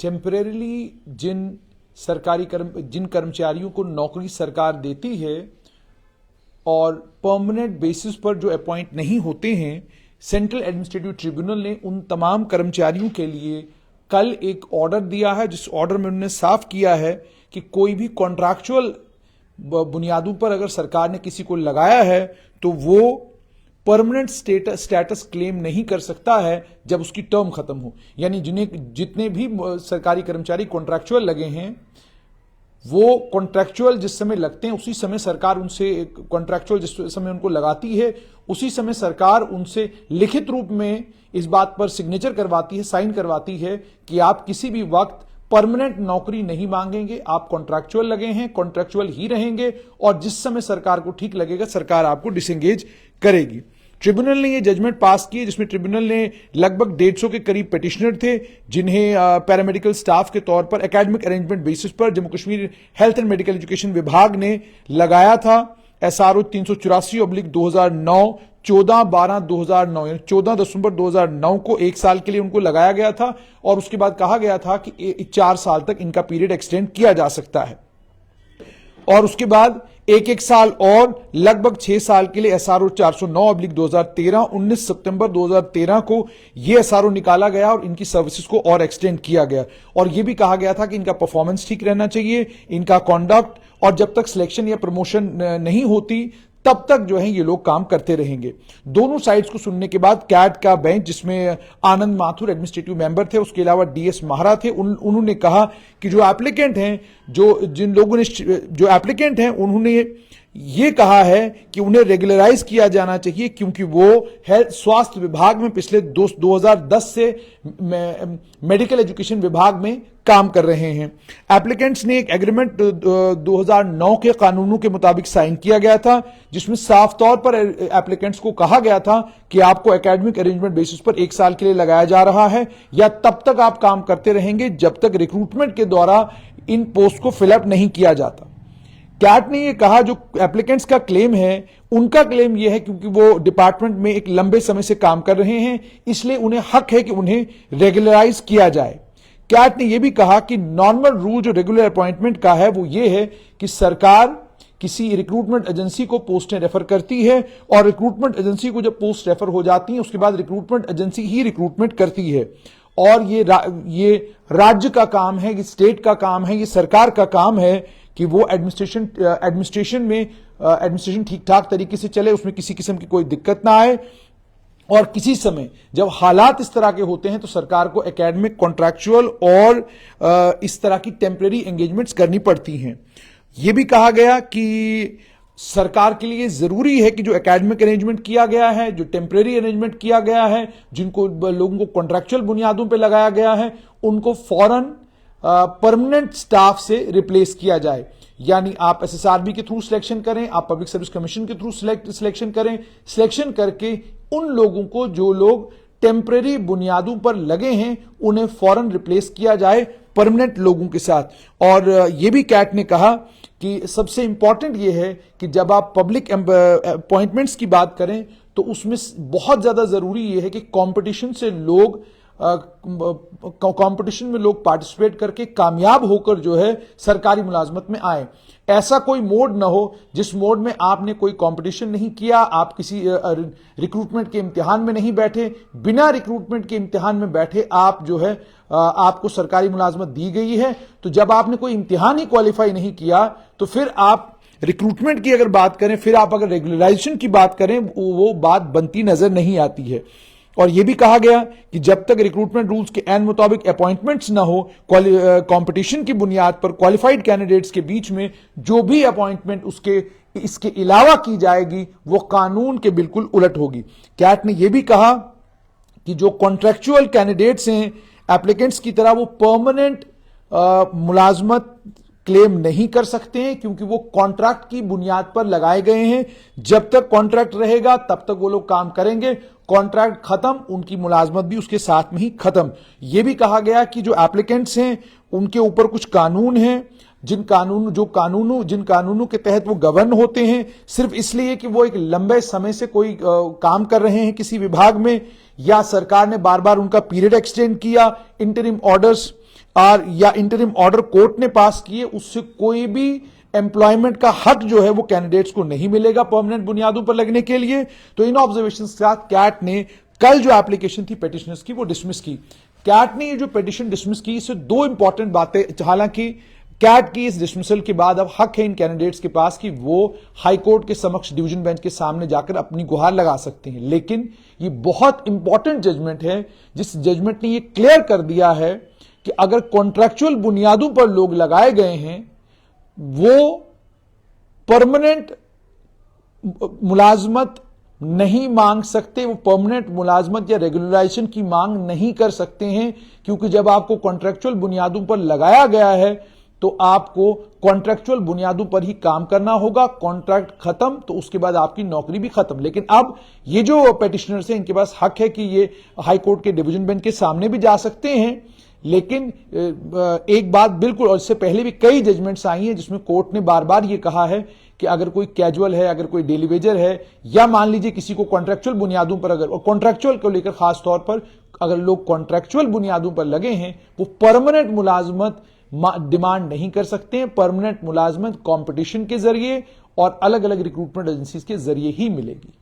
Temporarily जिन कर्मचारियों को नौकरी सरकार देती है और परमानेंट बेसिस पर जो अपॉइंट नहीं होते हैं, सेंट्रल एडमिनिस्ट्रेटिव ट्रिब्यूनल ने उन तमाम कर्मचारियों के लिए कल एक ऑर्डर दिया है, जिस ऑर्डर में उन्होंने साफ किया है कि कोई भी कॉन्ट्रैक्चुअल बुनियादों पर अगर सरकार ने किसी को लगाया है तो वो परमानेंट स्टेटस क्लेम नहीं कर सकता है जब उसकी टर्म खत्म हो। यानी जितने भी सरकारी कर्मचारी कॉन्ट्रैक्चुअल लगे हैं, वो कॉन्ट्रैक्चुअल जिस समय लगते हैं उसी समय सरकार उनसे, कॉन्ट्रैक्चुअल जिस समय उनको लगाती है उसी समय सरकार उनसे लिखित रूप में इस बात पर सिग्नेचर करवाती है, साइन करवाती है कि आप किसी भी वक्त परमानेंट नौकरी नहीं मांगेंगे, आप कॉन्ट्रैक्चुअल लगे हैं, कॉन्ट्रैक्चुअल ही रहेंगे और जिस समय सरकार को ठीक लगेगा सरकार आपको डिसएंगेज करेगी। ट्रिब्यूनल ने यह जजमेंट पास की जिसमें ट्रिब्यूनल ने लगभग 150 के करीब पिटिशनर थे जिन्हें पैरामेडिकल स्टाफ के तौर पर एकेडमिक अरेंजमेंट बेसिस पर Jammu Kashmir health and medical education विभाग ने लगाया था। SRO 384/2009 14/12/2009 यानी 14 दिसंबर 2009 को 1 साल के लिए उनको लगाया गया था और उसके बाद कहा गया था कि 4 साल तक इनका पीरियड एक्सटेंड किया जा सकता है और उसके बाद एक साल और लगभग 6 साल के लिए SRO 409/2013 19 सितंबर 2013 को यह SRO निकाला गया और इनकी सर्विसेज को और एक्सटेंड किया गया और यह भी कहा गया था कि इनका परफॉर्मेंस ठीक रहना चाहिए, इनका कॉन्डक्ट, और जब तक सिलेक्शन या प्रमोशन नहीं होती तब तक जो है ये लोग काम करते रहेंगे। दोनों साइड्स को सुनने के बाद कैट का बेंच, जिसमें आनंद माथुर एडमिनिस्ट्रेटिव मेंबर थे, उसके अलावा DS महारा थे, उन्होंने कहा कि जो एप्लीकेंट हैं, जो एप्लीकेंट हैं उन्होंने ये कहा है कि उन्हें रेगुलराइज किया जाना चाहिए क्योंकि वो हेल्थ स्वास्थ्य विभाग में पिछले 2010 से मेडिकल एजुकेशन विभाग में काम कर रहे हैं। एप्लीकेंट्स ने एक एग्रीमेंट 2009 के कानूनों के मुताबिक साइन किया गया था जिसमें साफ तौर पर एप्लीकेंट्स को कहा गया था कि आपको एकेडमिक अरेंजमेंट बेसिस पर 1 साल के लिए लगाया जा रहा है या तब तक आप काम करते रहेंगे जब तक रिक्रूटमेंट के द्वारा इन पोस्ट को फिलअप नहीं किया जाता। कैट ने यह कहा जो एप्लीकेंट्स का क्लेम है, उनका क्लेम यह है क्योंकि वो डिपार्टमेंट में एक लंबे समय से काम कर रहे हैं, इसलिए उन्हें हक है कि उन्हें रेगुलराइज किया जाए। कैट ने यह भी कहा कि नॉर्मल रूल जो रेगुलर अपॉइंटमेंट का है वो ये है कि सरकार किसी रिक्रूटमेंट एजेंसी को पोस्टें रेफर करती है और रिक्रूटमेंट एजेंसी को जब पोस्ट रेफर हो जाती है उसके बाद रिक्रूटमेंट एजेंसी ही रिक्रूटमेंट करती है और ये राज्य का काम है, ये स्टेट का काम है, ये सरकार का काम है कि वो एडमिनिस्ट्रेशन ठीक ठाक तरीके से चले, उसमें किसी किस्म की कोई दिक्कत ना आए और किसी समय जब हालात इस तरह के होते हैं तो सरकार को एकेडमिक, कॉन्ट्रैक्चुअल और इस तरह की टेम्परेरी एंगेजमेंट्स करनी पड़ती हैं। यह भी कहा गया कि सरकार के लिए जरूरी है कि जो एकेडमिक अरेंजमेंट किया गया है, जो टेम्परेरी अरेंजमेंट किया गया है, जिनको लोगों को कॉन्ट्रैक्चुअल बुनियादों पर लगाया गया है, उनको फौरन परमानेंट स्टाफ से रिप्लेस किया जाए। यानी आप SSRB के थ्रू सिलेक्शन करें, आप पब्लिक सर्विस कमीशन के थ्रू सिलेक्शन करें, सिलेक्शन करके उन लोगों को जो लोग टेम्परेरी बुनियादों पर लगे हैं उन्हें फौरन रिप्लेस किया जाए परमानेंट लोगों के साथ। और यह भी कैट ने कहा कि सबसे इंपॉर्टेंट यह है कि जब आप पब्लिक अपॉइंटमेंट्स की बात करें तो उसमें बहुत ज्यादा जरूरी यह है कि कंपटीशन से लोग कंपटीशन में लोग पार्टिसिपेट करके कामयाब होकर जो है सरकारी मुलाजमत में आए। ऐसा कोई मोड ना हो जिस मोड में आपने कोई कंपटीशन नहीं किया, आप किसी रिक्रूटमेंट के इम्तिहान में नहीं बैठे, बिना रिक्रूटमेंट के इम्तिहान में बैठे आप जो है आपको सरकारी मुलाजमत दी गई है, तो जब आपने कोई इम्तिहान ही क्वालिफाई नहीं किया तो फिर आप रिक्रूटमेंट की अगर बात करें, फिर आप अगर रेगुलराइजेशन की बात करें, वो बात बनती नजर नहीं आती है। और यह भी कहा गया कि जब तक रिक्रूटमेंट रूल्स के एन मुताबिक अपॉइंटमेंट्स ना हो, कंपटीशन की बुनियाद पर क्वालिफाइड कैंडिडेट्स के बीच में जो भी अपॉइंटमेंट इसके अलावा की जाएगी वो कानून के बिल्कुल उलट होगी। कैट ने यह भी कहा कि जो कॉन्ट्रैक्चुअल कैंडिडेट्स हैं एप्लीकेंट्स की तरह, वो परमानेंट मुलाजमत क्लेम नहीं कर सकते हैं क्योंकि वो कॉन्ट्रैक्ट की बुनियाद पर लगाए गए हैं। जब तक कॉन्ट्रैक्ट रहेगा तब तक वो लोग काम करेंगे, कॉन्ट्रैक्ट खत्म, उनकी मुलाजमत भी उसके साथ में ही खत्म। यह भी कहा गया कि जो एप्लीकेंट्स हैं उनके ऊपर कुछ कानून हैं जिन कानूनों के तहत वो गवर्न होते हैं, सिर्फ इसलिए कि वो एक लंबे समय से कोई काम कर रहे हैं किसी विभाग में, या सरकार ने बार बार उनका पीरियड एक्सटेंड किया, इंटरिम ऑर्डर्स और या इंटरिम ऑर्डर कोर्ट ने पास किए, उससे कोई भी एम्प्लॉयमेंट का हक जो है वो कैंडिडेट्स को नहीं मिलेगा परमानेंट बुनियादों पर लगने के लिए। तो इन ऑब्जर्वेशन के साथ कैट ने कल जो एप्लीकेशन थी पेटिशनर्स की वो डिसमिस की। कैट ने ये जो पेटिशन डिसमिस की, इससे दो इंपॉर्टेंट बातें, हालांकि कैट की इस डिसमिसल के बाद अब हक है इन कैंडिडेट्स के पास कि वो हाई कोर्ट के समक्ष डिवीजन बेंच के सामने जाकर अपनी गुहार लगा सकते हैं, लेकिन ये बहुत इंपॉर्टेंट जजमेंट है जिस जजमेंट ने ये क्लियर कर दिया है कि अगर कॉन्ट्रैक्चुअल बुनियादों पर लोग लगाए गए हैं, वो परमानेंट मुलाजमत नहीं मांग सकते, वो परमानेंट मुलाजमत या रेगुलराइजेशन की मांग नहीं कर सकते हैं, क्योंकि जब आपको कॉन्ट्रैक्चुअल बुनियादों पर लगाया गया है तो आपको कॉन्ट्रैक्चुअल बुनियादों पर ही काम करना होगा। कॉन्ट्रैक्ट खत्म तो उसके बाद आपकी नौकरी भी खत्म। लेकिन अब ये जो पेटिशनर्स हैं, इनके पास हक है कि ये हाई कोर्ट के डिवीजन बेंच के सामने भी जा सकते हैं, लेकिन एक बात बिल्कुल, और इससे पहले भी कई जजमेंट्स आई हैं जिसमें कोर्ट ने बार बार ये कहा है कि अगर कोई कैजुअल है, अगर कोई डेली वेजर है, या मान लीजिए किसी को कॉन्ट्रैक्चुअल बुनियादों पर, अगर, और कॉन्ट्रैक्चुअल को लेकर खास तौर पर अगर लोग कॉन्ट्रैक्चुअल बुनियादों पर लगे हैं, वो परमानेंट मुलाजमत डिमांड नहीं कर सकते हैं। परमानेंट मुलाजमत कंपटीशन के जरिए और अलग अलग रिक्रूटमेंट एजेंसीज के जरिए ही मिलेगी।